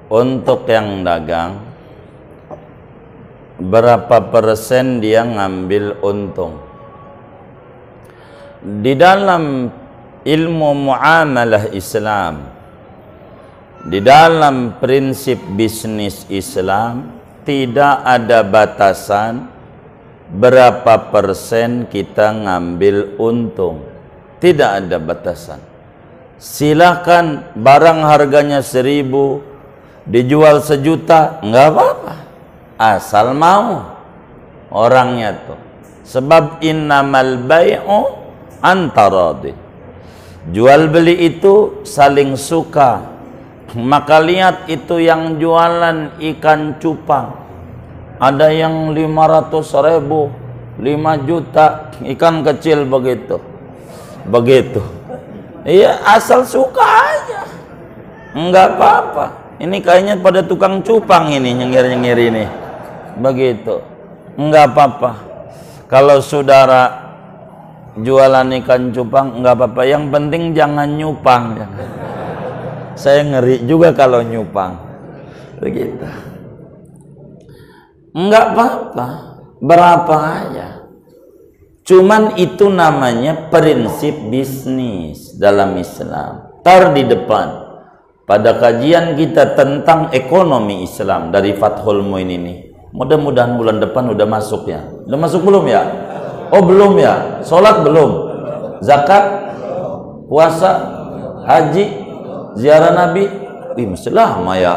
untuk yang dagang berapa persen dia ngambil untung. Di dalam ilmu muamalah Islam, di dalam prinsip bisnis Islam, tidak ada batasan berapa persen kita ngambil untung. Tidak ada batasan. Silakan barang harganya 1.000 dijual 1.000.000, enggak apa-apa, asal mau orangnya tuh. Sebab innamal bai'u antaradi, jual beli itu saling suka. Maka lihat itu yang jualan ikan cupang, ada yang 500.000, 5 juta, ikan kecil begitu. Iya, asal suka aja, enggak apa-apa. Ini kayaknya pada tukang cupang ini, nyengir-nyengir ini. Begitu. Enggak apa-apa. Kalau saudara jualan ikan cupang, enggak apa-apa. Yang penting jangan nyupang. Saya ngeri juga kalau nyupang. Begitu. Enggak apa-apa. Berapa aja. Cuman itu namanya prinsip bisnis dalam Islam. Tar di depan. Pada kajian kita tentang ekonomi Islam dari Fathul Muin ini, mudah-mudahan bulan depan udah masuk ya. Udah masuk belum ya? Oh belum ya? Sholat belum? Zakat? Puasa? Haji? Ziarah Nabi? Masih lama ya.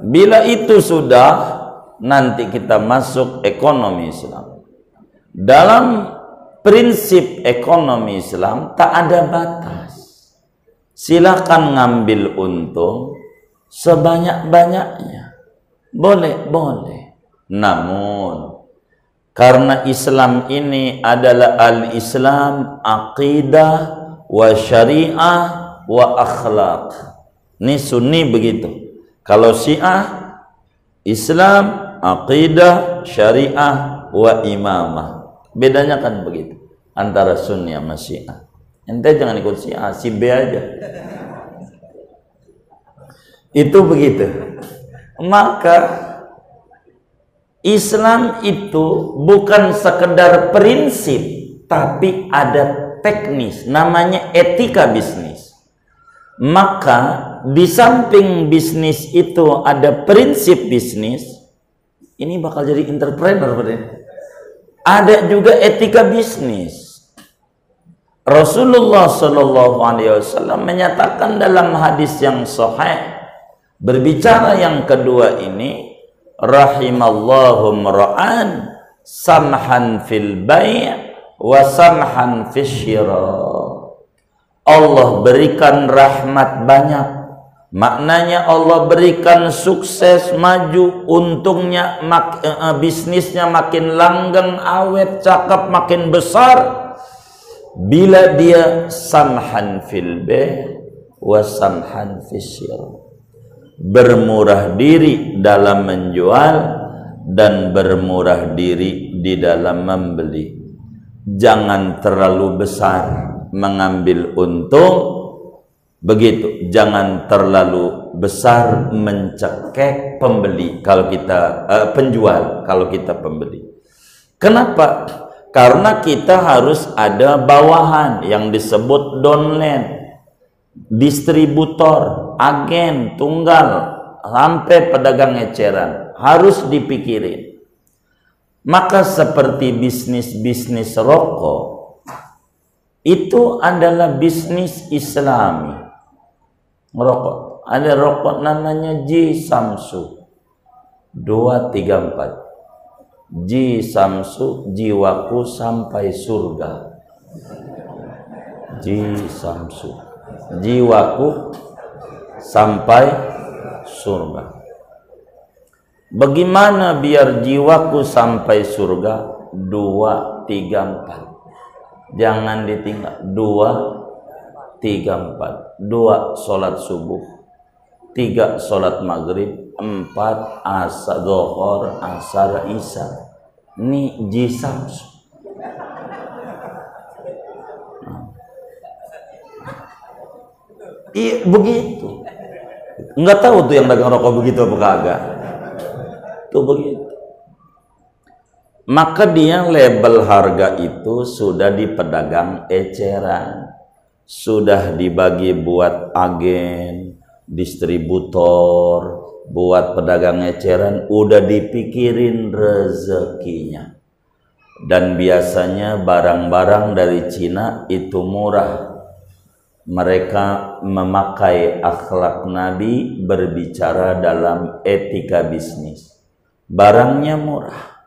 Bila itu sudah, nanti kita masuk ekonomi Islam. Dalam prinsip ekonomi Islam tak ada batas. Silakan ngambil untung sebanyak-banyaknya. Boleh. Namun karena Islam ini adalah al-Islam aqidah wa syariah wa akhlak. Ini Sunni begitu. Kalau Syiah, Islam aqidah, syariah wa imamah. Bedanya kan begitu antara Sunni sama Syiah. Ente jangan ikut si A, si B aja. Itu begitu. Maka Islam itu bukan sekedar prinsip, tapi ada teknis, namanya etika bisnis. Maka di samping bisnis itu ada prinsip bisnis, ini bakal jadi entrepreneur. Ada juga etika bisnis. Rasulullah Shallallahu Alaihi Wasallam menyatakan dalam hadis yang sahih, berbicara yang kedua ini, rahimallahu mra'an samhan fil bai' wa samhan fil syira. Allah berikan rahmat banyak, maknanya Allah berikan sukses, maju, untungnya, bisnisnya makin langgeng, awet, cakep, makin besar. Bila dia samhan fil bai' wa samhan fis syira, bermurah diri dalam menjual dan bermurah diri di dalam membeli. Jangan terlalu besar mengambil untung, begitu. Jangan terlalu besar mencekek pembeli kalau kita penjual, kalau kita pembeli. Kenapa? Karena kita harus ada bawahan yang disebut downline, distributor, agen, tunggal, sampai pedagang eceran. Harus dipikirin. Maka seperti bisnis-bisnis rokok, itu adalah bisnis Islami. Rokok. Ada rokok namanya Ji Samsu 234. Ji Samsu, jiwaku sampai surga. Ji Samsu, jiwaku sampai surga. Bagaimana biar jiwaku sampai surga? 2, 3, 4. Jangan ditinggal. 2, 3, 4. 2 sholat subuh, 3 sholat maghrib, 4 asar zuhur, asar isya. Ini jisam. Iya begitu. Nggak tahu tuh yang dagang rokok begitu apa kagak. Tuh begitu. Maka dia label harga itu sudah di pedagang eceran, sudah dibagi buat agen, distributor, buat pedagang eceran, udah dipikirin rezekinya. Dan biasanya barang-barang dari Cina itu murah. Mereka memakai akhlak Nabi berbicara dalam etika bisnis. Barangnya murah.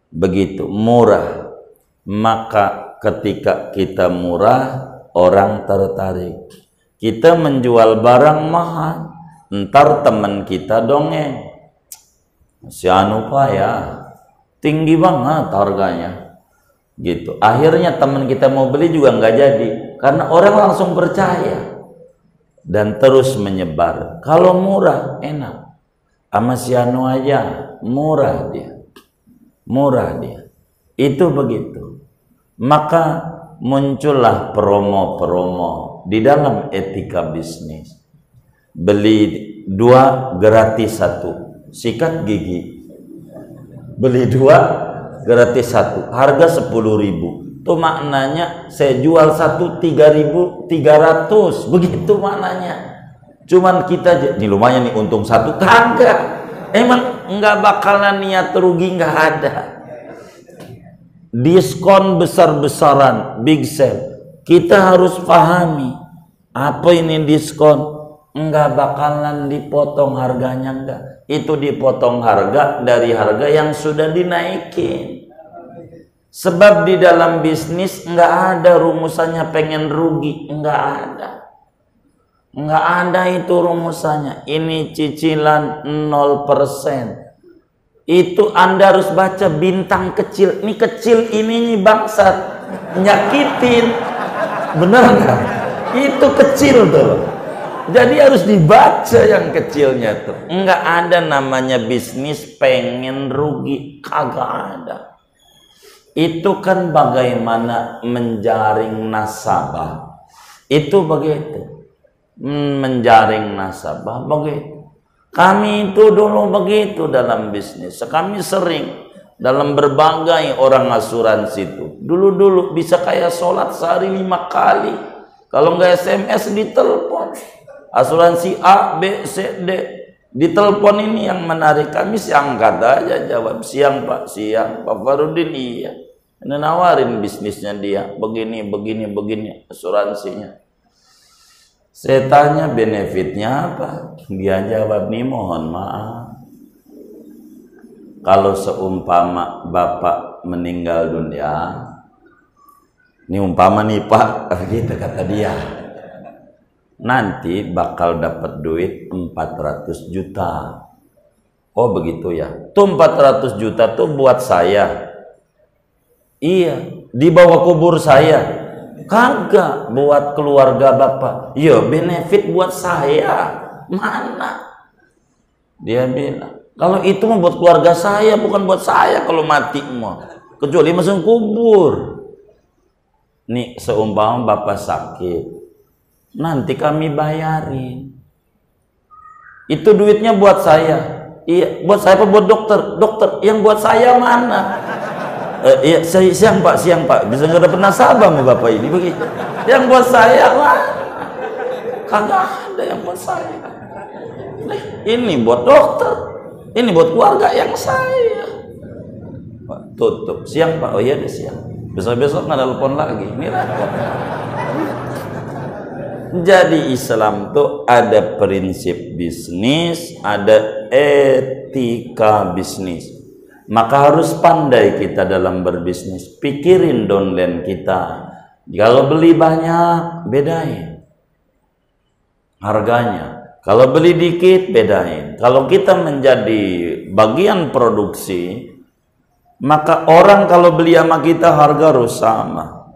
Begitu murah, maka ketika kita murah, orang tertarik. Kita menjual barang mahal, ntar teman kita dongeng, si anu pak ya tinggi banget harganya, gitu. Akhirnya teman kita mau beli juga nggak jadi, karena orang langsung percaya dan terus menyebar. Kalau murah enak, sama si anu aja murah dia. Itu begitu. Maka muncullah promo-promo di dalam etika bisnis. Beli 2 gratis 1, sikat gigi. Beli 2 gratis 1, harga 10.000. Itu maknanya saya jual 1 3.300. Begitu maknanya. Cuman kita ini lumayan nih, untung 1, kagak. Emang nggak bakalan niat rugi, nggak ada. Diskon besar-besaran, big sale. Kita harus pahami apa ini diskon. Nggak bakalan dipotong harganya, enggak. Itu dipotong harga dari harga yang sudah dinaikin. Sebab di dalam bisnis nggak ada rumusannya pengen rugi, nggak ada. Nggak ada itu rumusannya. Ini cicilan 0%. Itu Anda harus baca bintang kecil. Ini kecil, ini bangsat, nyakitin. Bener nggak? Itu kecil tuh. Jadi harus dibaca yang kecilnya tuh. Nggak ada namanya bisnis pengen rugi, kagak ada. Itu kan bagaimana menjaring nasabah. Itu begitu. Menjaring nasabah begitu. Kami itu dulu begitu dalam bisnis. Kami sering dalam berbagai orang asuransi itu. Dulu bisa kayak sholat sehari 5 kali. Kalau nggak SMS ditelepon. Asuransi A, B, C, D. Ditelepon ini yang menarik. Kami angkat aja, jawab siang Pak, siang Pak Farudin, iya. Ini nawarin bisnisnya dia. Begini asuransinya. Saya tanya benefitnya apa? Dia jawab, nih mohon maaf. Kalau seumpama Bapak meninggal dunia, ini umpama nih Pak, gitu kata dia. Nanti bakal dapat duit 400 juta. Oh begitu ya. Tuh 400 juta tuh buat saya. Iya, dibawa kubur saya. Kagak, buat keluarga Bapak. Iya, benefit buat saya. Mana? Dia bilang, kalau itu mah buat keluarga saya, bukan buat saya kalau mati mah. Kecuali masuk kubur. Nih, seumpama Bapak sakit, nanti kami bayarin. Itu duitnya buat saya. Iya, buat saya apa buat dokter? Dokter, yang buat saya mana? Iya, siang Pak. Bisa nggak dapet nasabah sama Bapak ini begitu. Yang buat saya lah, kagak ada yang buat saya. Ini buat dokter, ini buat keluarga yang saya. Pak, tutup. Siang Pak. Oh iya deh siang. Besok nggak telepon lagi. Ini repot. Jadi Islam tuh ada prinsip bisnis, ada etika bisnis. Maka harus pandai kita dalam berbisnis. Pikirin downline kita. Kalau beli banyak, bedain harganya. Kalau beli dikit, bedain. Kalau kita menjadi bagian produksi, maka orang kalau beli sama kita harga harus sama.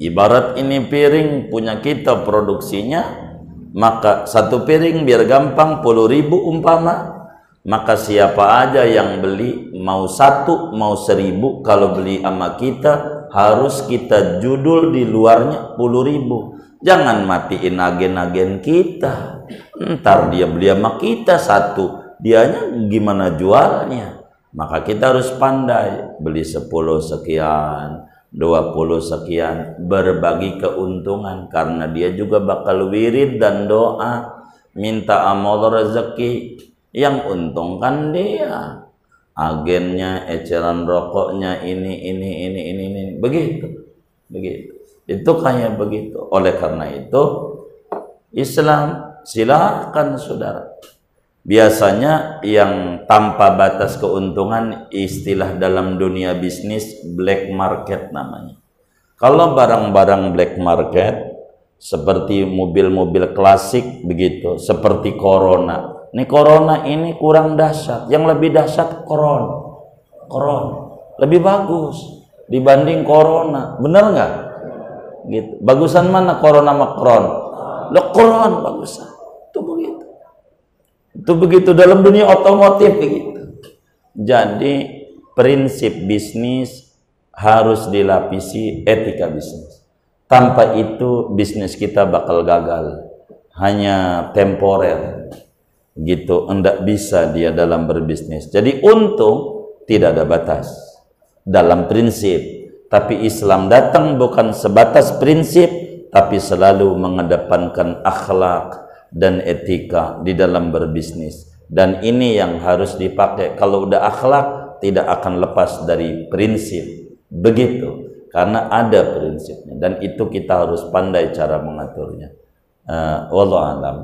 Ibarat ini piring punya kita produksinya, maka satu piring biar gampang 10.000 umpama. Maka siapa aja yang beli, mau 1 mau 1.000, kalau beli sama kita harus kita judul di luarnya 10.000. Jangan matiin agen-agen kita. Ntar dia beli sama kita satu, dianya gimana jualnya? Maka kita harus pandai beli 10 sekian, 20 sekian, berbagi keuntungan, karena dia juga bakal wirid dan doa minta amal rezeki yang untungkan dia. Agennya, eceran rokoknya ini begitu. Itu kayak begitu. Oleh karena itu Islam, silakan saudara. Biasanya yang tanpa batas keuntungan, istilah dalam dunia bisnis black market namanya. Kalau barang-barang black market seperti mobil-mobil klasik begitu, seperti Corona. Ini Corona ini kurang dahsyat. Yang lebih dahsyat Corona lebih bagus dibanding Corona. Bener nggak? Gitu. Bagusan mana Corona sama Corona? Corona bagusan. Itu begitu dalam dunia otomotif begitu. Jadi prinsip bisnis harus dilapisi etika bisnis. Tanpa itu bisnis kita bakal gagal, hanya temporer gitu, enggak bisa dia dalam berbisnis. Jadi untung tidak ada batas dalam prinsip, tapi Islam datang bukan sebatas prinsip, tapi selalu mengedepankan akhlak dan etika di dalam berbisnis. Dan ini yang harus dipakai. Kalau udah akhlak, tidak akan lepas dari prinsip. Begitu. Karena ada prinsipnya. Dan itu kita harus pandai cara mengaturnya. Wallahu a'lam.